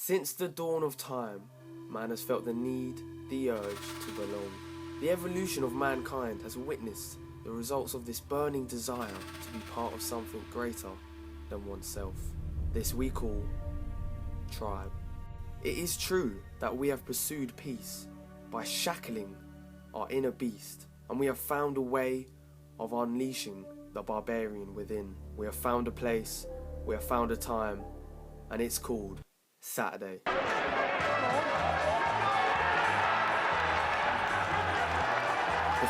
Since the dawn of time, man has felt the need, the urge to belong. The evolution of mankind has witnessed the results of this burning desire to be part of something greater than oneself. This we call tribe. It is true that we have pursued peace by shackling our inner beast, and we have found a way of unleashing the barbarian within. We have found a place, we have found a time, and it's called Saturday. The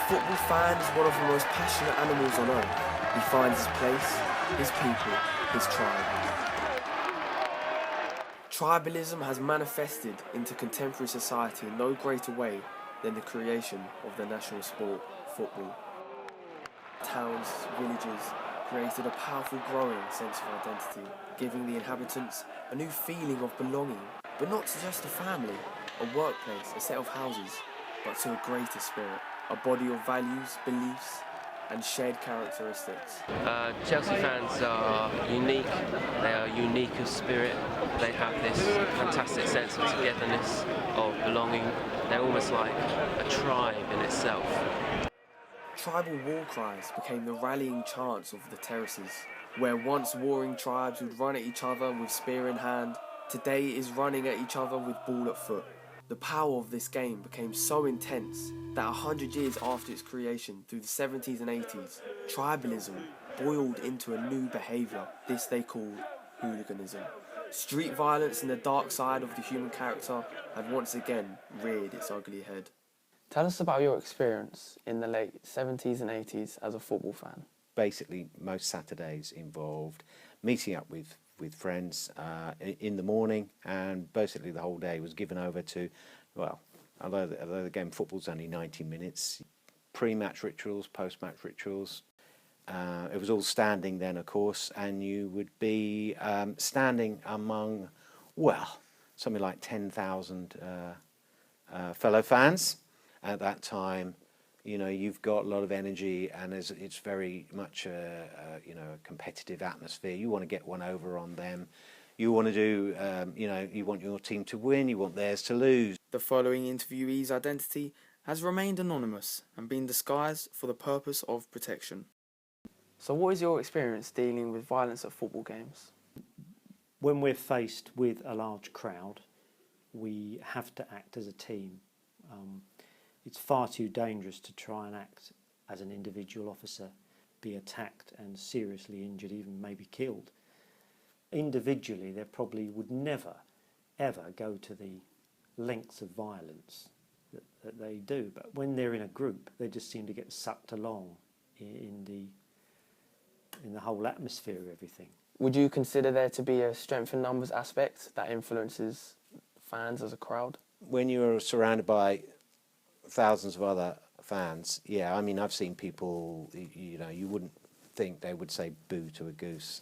football fan is one of the most passionate animals on earth. He finds his place, his people, his tribe. Tribalism has manifested into contemporary society in no greater way than the creation of the national sport, football. Towns, villages created a powerful growing sense of identity, giving the inhabitants a new feeling of belonging, but not to just a family, a workplace, a set of houses, but to a greater spirit, a body of values, beliefs, and shared characteristics. Chelsea fans are unique, they are unique of spirit, they have this fantastic sense of togetherness, of belonging. They're almost like a tribe in itself. Tribal war cries became the rallying chants of the terraces, where once warring tribes would run at each other with spear in hand, today it is running at each other with ball at foot. The power of this game became so intense that 100 years after its creation, through the 70s and 80s, tribalism boiled into a new behaviour. This they called hooliganism. Street violence and the dark side of the human character had once again reared its ugly head. Tell us about your experience in the late 70s and 80s as a football fan. Basically, most Saturdays involved meeting up with friends in the morning, and basically the whole day was given over to, well, although the game football's only 90 minutes, pre-match rituals, post-match rituals. It was all standing then, of course, and you would be standing among, well, something like 10,000 fellow fans. At that time, you know, you've got a lot of energy, and it's very much a competitive atmosphere. You want to get one over on them. You want to do, you want your team to win. You want theirs to lose. The following interviewee's identity has remained anonymous and been disguised for the purpose of protection. So what is your experience dealing with violence at football games? When we're faced with a large crowd, we have to act as a team. It's far too dangerous to try and act as an individual officer, be attacked and seriously injured, even maybe killed. Individually, they probably would never, ever go to the lengths of violence that they do. But when they're in a group, they just seem to get sucked along in the whole atmosphere of everything. Would you consider there to be a strength in numbers aspect that influences fans as a crowd? When you're surrounded by thousands of other fans, yeah, I mean, I've seen people, you wouldn't think they would say boo to a goose,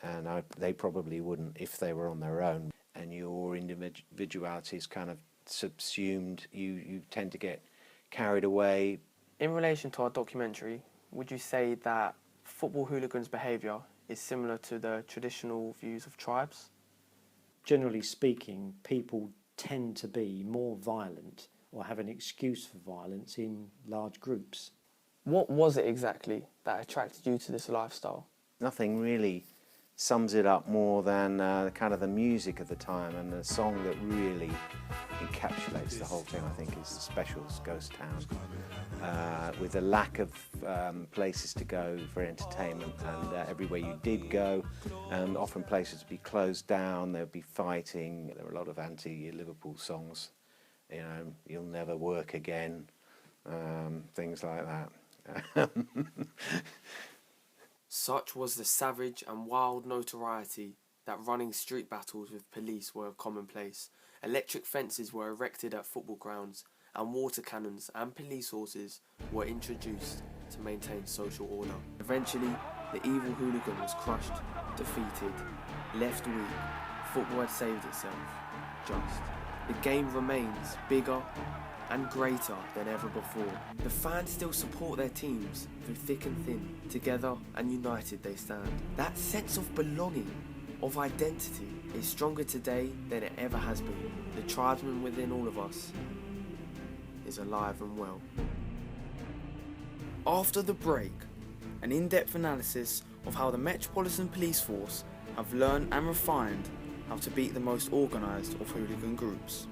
and they probably wouldn't if they were on their own. And your individuality is kind of subsumed, you tend to get carried away. In relation to our documentary, would you say that football hooligans' behaviour is similar to the traditional views of tribes? Generally speaking, people tend to be more violent or have an excuse for violence in large groups. What was it exactly that attracted you to this lifestyle? Nothing really sums it up more than kind of the music of the time, and the song that really encapsulates the whole thing, I think, is The Specials' Ghost Town. With the lack of places to go for entertainment, and everywhere you did go, often places would be closed down, there would be fighting. There were a lot of anti-Liverpool songs, You'll Never Work Again, things like that. Such was the savage and wild notoriety that running street battles with police were commonplace. Electric fences were erected at football grounds, and water cannons and police horses were introduced to maintain social order. Eventually, the evil hooligan was crushed, defeated, left weak. Football had saved itself. Just. The game remains bigger and greater than ever before. The fans still support their teams through thick and thin. Together and united they stand. That sense of belonging, of identity, is stronger today than it ever has been. The tribesman within all of us is alive and well. After the break, an in-depth analysis of how the Metropolitan Police Force have learned and refined how to beat the most organised of hooligan groups.